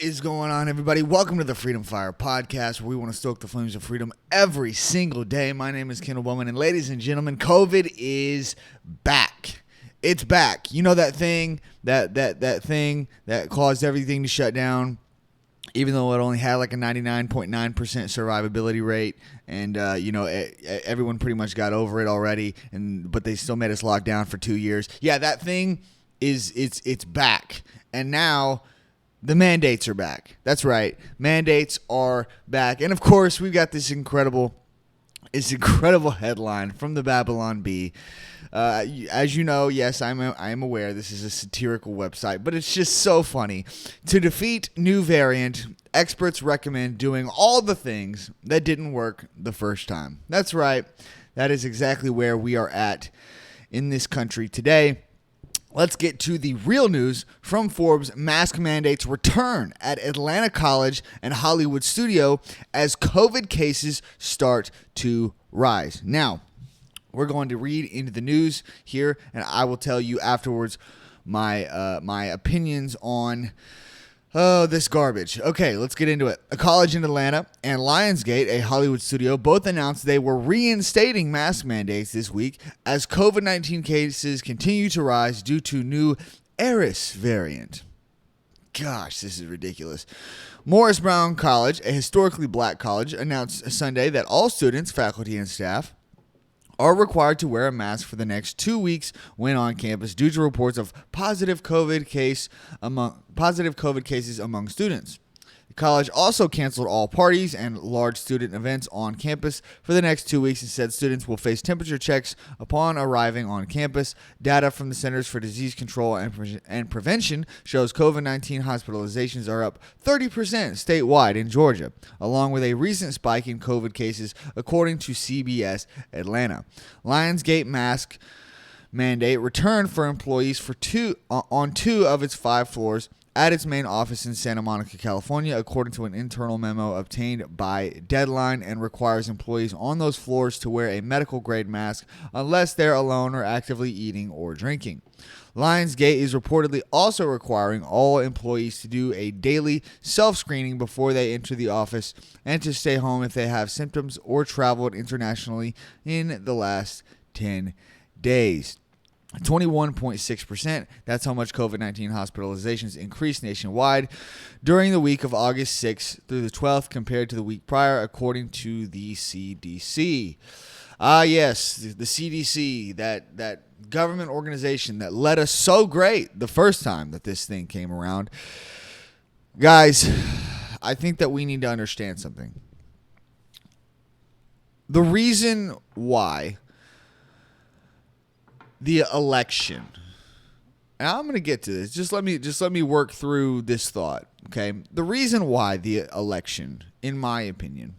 is going on, everybody? Welcome to the Freedom Fire Podcast, where we want to stoke the flames of freedom every single day. My name is Kendall Bowman, and ladies and gentlemen, COVID is back. It's back. You know that thing, that thing that caused everything to shut down, even though it only had like a 99.9% survivability rate, and everyone pretty much got over it already, but they still made us lock down for 2 years. Yeah, that thing it's back, and now the mandates are back. That's right. Mandates are back. And of course, we've got this incredible headline from the Babylon Bee. As you know, yes, I am aware this is a satirical website, but it's just so funny. To defeat new variant, experts recommend doing all the things that didn't work the first time. That's right. That is exactly where we are at in this country today. Let's get to the real news from Forbes. Mask mandates return at Atlanta College and Hollywood studio as COVID cases start to rise. Now, we're going to read into the news here, and I will tell you afterwards my opinions on this garbage. Okay, let's get into it. A college in Atlanta and Lionsgate, a Hollywood studio, both announced they were reinstating mask mandates this week as COVID-19 cases continue to rise due to new Eris variant. Gosh, this is ridiculous. Morris Brown College, a historically black college, announced Sunday that all students, faculty, and staff are required to wear a mask for the next 2 weeks when on campus due to reports of positive COVID cases among students. The college also canceled all parties and large student events on campus for the next 2 weeks and said students will face temperature checks upon arriving on campus. Data from the Centers for Disease Control and Prevention shows COVID-19 hospitalizations are up 30% statewide in Georgia, along with a recent spike in COVID cases, according to CBS Atlanta. Lionsgate mask mandate returned for employees on two of its 5 floors at its main office in Santa Monica, California, according to an internal memo obtained by Deadline, and requires employees on those floors to wear a medical-grade mask unless they're alone or actively eating or drinking. Lionsgate is reportedly also requiring all employees to do a daily self-screening before they enter the office and to stay home if they have symptoms or traveled internationally in the last 10 days. 21.6%. That's how much COVID-19 hospitalizations increased nationwide during the week of August 6th through the 12th compared to the week prior, according to the CDC. Yes, the CDC, that government organization that led us so great the first time that this thing came around. Guys, I think that we need to understand something. The reason why the election, and I'm going to get to this. Just let me work through this thought, okay? The reason why the election, in my opinion,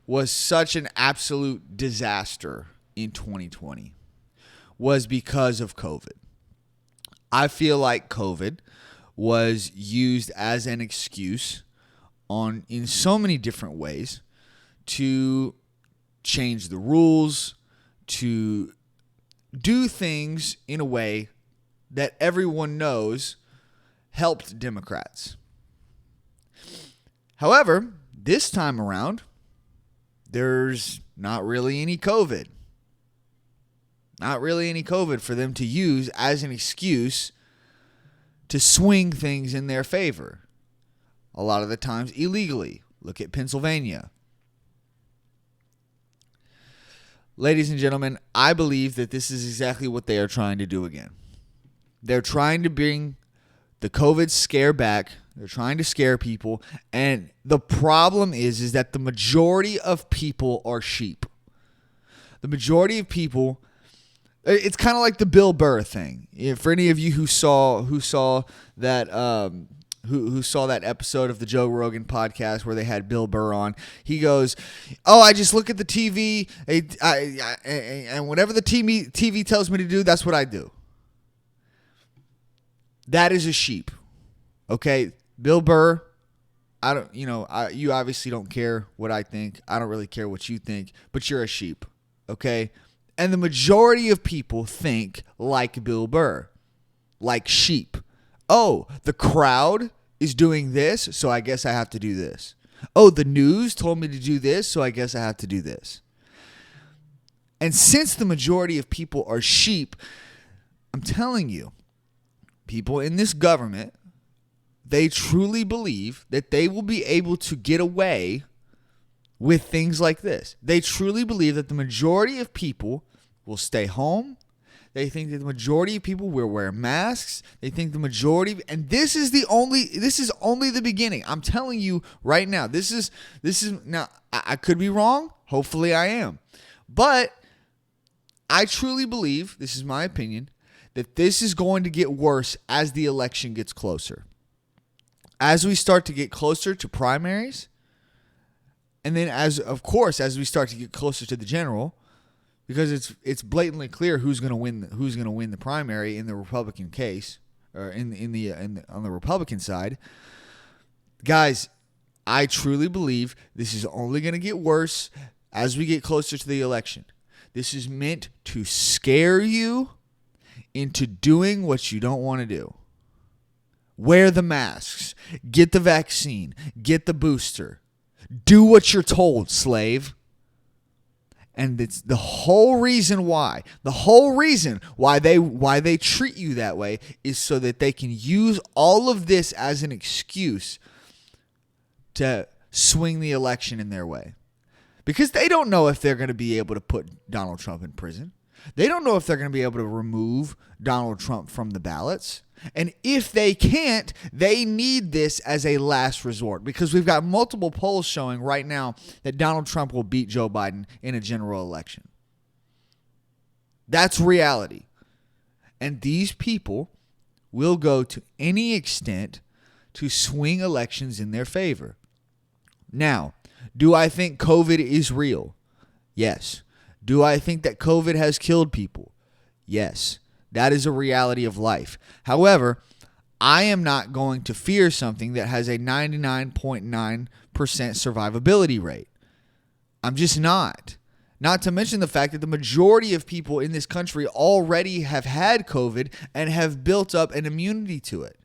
was such an absolute disaster in 2020 was because of COVID. I feel like COVID was used as an excuse in so many different ways to change the rules, to do things in a way that everyone knows helped Democrats. However, this time around, there's not really any COVID. Not really any COVID for them to use as an excuse to swing things in their favor. A lot of the times illegally. Look at Pennsylvania. Ladies and gentlemen, I believe that this is exactly what they are trying to do again. They're trying to bring the COVID scare back. They're trying to scare people. And the problem is that the majority of people are sheep. The majority of people, it's kind of like the Bill Burr thing. For any of you who saw that who saw that episode of the Joe Rogan podcast where they had Bill Burr on, he goes, "Oh, I just look at the TV, and whatever the TV tells me to do, that's what I do." That is a sheep, okay? Bill Burr, you obviously don't care what I think. I don't really care what you think, but you're a sheep, okay? And the majority of people think like Bill Burr, like sheep. Oh, the crowd is doing this, so I guess I have to do this. Oh, the news told me to do this, so I guess I have to do this. And since the majority of people are sheep, I'm telling you, people in this government, they truly believe that they will be able to get away with things like this. They truly believe that the majority of people will stay home. They think that the majority of people will wear masks. They think the majority, and this is only the beginning. I'm telling you right now, this is now, I could be wrong. Hopefully I am. But I truly believe, this is my opinion, that this is going to get worse as the election gets closer. As we start to get closer to primaries, and then as we start to get closer to the general, because it's blatantly clear who's going to win the primary in the Republican case, or on the Republican side. Guys, I truly believe this is only going to get worse as we get closer to the election. This is meant to scare you into doing what you don't want to do. Wear the masks, get the vaccine, get the booster. Do what you're told, slave. And it's the whole reason why they treat you that way is so that they can use all of this as an excuse to swing the election in their way. Because they don't know if they're going to be able to put Donald Trump in prison. They don't know if they're going to be able to remove Donald Trump from the ballots. And if they can't, they need this as a last resort, because we've got multiple polls showing right now that Donald Trump will beat Joe Biden in a general election. That's reality. And these people will go to any extent to swing elections in their favor. Now, do I think COVID is real? Yes. Do I think that COVID has killed people? Yes. That is a reality of life. However, I am not going to fear something that has a 99.9% survivability rate. I'm just not. Not to mention the fact that the majority of people in this country already have had COVID and have built up an immunity to it.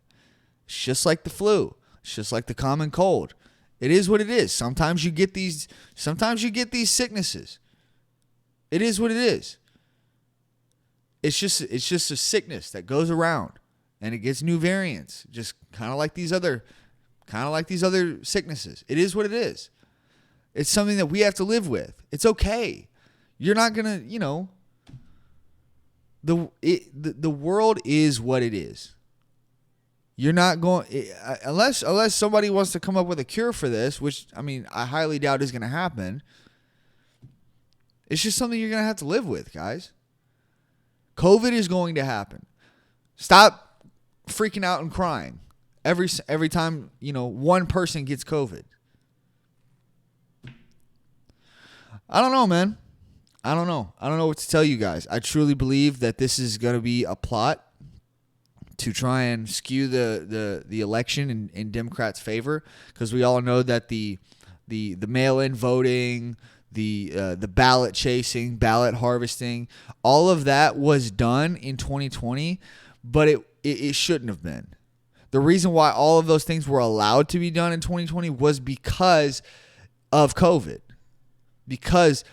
It's just like the flu. It's just like the common cold. It is what it is. Sometimes you get these sicknesses. It is what it is. It's just a sickness that goes around and it gets new variants, just kind of like these other sicknesses. It is what it is. It's something that we have to live with. It's okay. You're not going to, the world is what it is. You're not going, unless somebody wants to come up with a cure for this, which, I highly doubt is going to happen. It's just something you're going to have to live with, guys. COVID is going to happen. Stop freaking out and crying every time, one person gets COVID. I don't know, man. I don't know what to tell you guys. I truly believe that this is going to be a plot to try and skew the election in Democrats' favor, because we all know that the mail-in voting, the ballot chasing, ballot harvesting, all of that was done in 2020, but it shouldn't have been. The reason why all of those things were allowed to be done in 2020 was because of COVID. Because,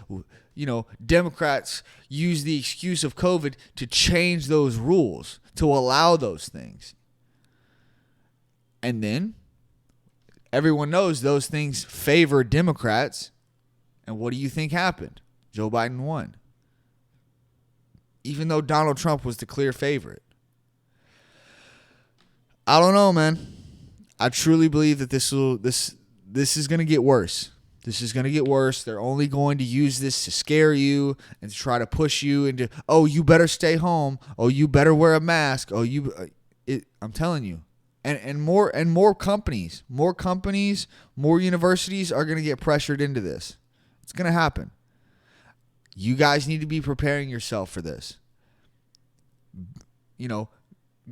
Democrats use the excuse of COVID to change those rules, to allow those things. And then everyone knows those things favor Democrats. And what do you think happened? Joe Biden won. Even though Donald Trump was the clear favorite. I don't know, man. I truly believe that this is going to get worse. This is going to get worse. They're only going to use this to scare you and to try to push you into, oh, you better stay home. Oh, you better wear a mask. Oh, I'm telling you. And more companies, more universities are going to get pressured into this. It's going to happen. You guys need to be preparing yourself for this.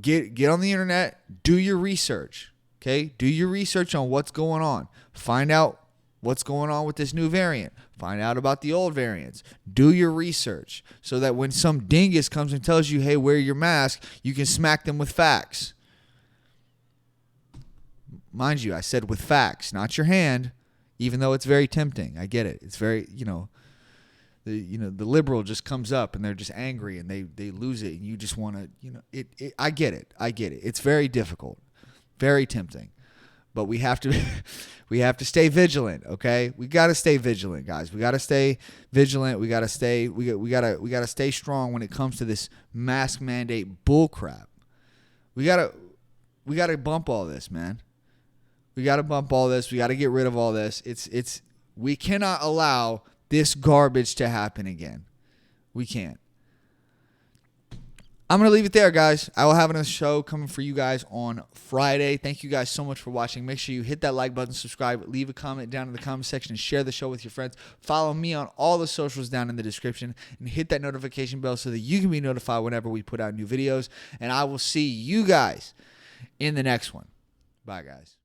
Get on the internet, do your research, okay? Do your research on what's going on. Find out what's going on with this new variant. Find out about the old variants. Do your research so that when some dingus comes and tells you, hey, wear your mask, you can smack them with facts. mind you, I said with facts, not your hand, even though it's very tempting. I get it. It's very, the liberal just comes up and they're just angry and they lose it, and you just want to, I get it. It's very difficult, very tempting, but we have to stay vigilant. Okay, we got to stay vigilant, guys. We got to stay vigilant. We got to stay strong when it comes to this mask mandate bull crap. We got to bump all this, man. We got to bump all this. We got to get rid of all this. We cannot allow this garbage to happen again. We can't. I'm going to leave it there, guys. I will have another show coming for you guys on Friday. Thank you guys so much for watching. Make sure you hit that like button, subscribe, leave a comment down in the comment section, and share the show with your friends. Follow me on all the socials down in the description, and hit that notification bell so that you can be notified whenever we put out new videos. And I will see you guys in the next one. Bye, guys.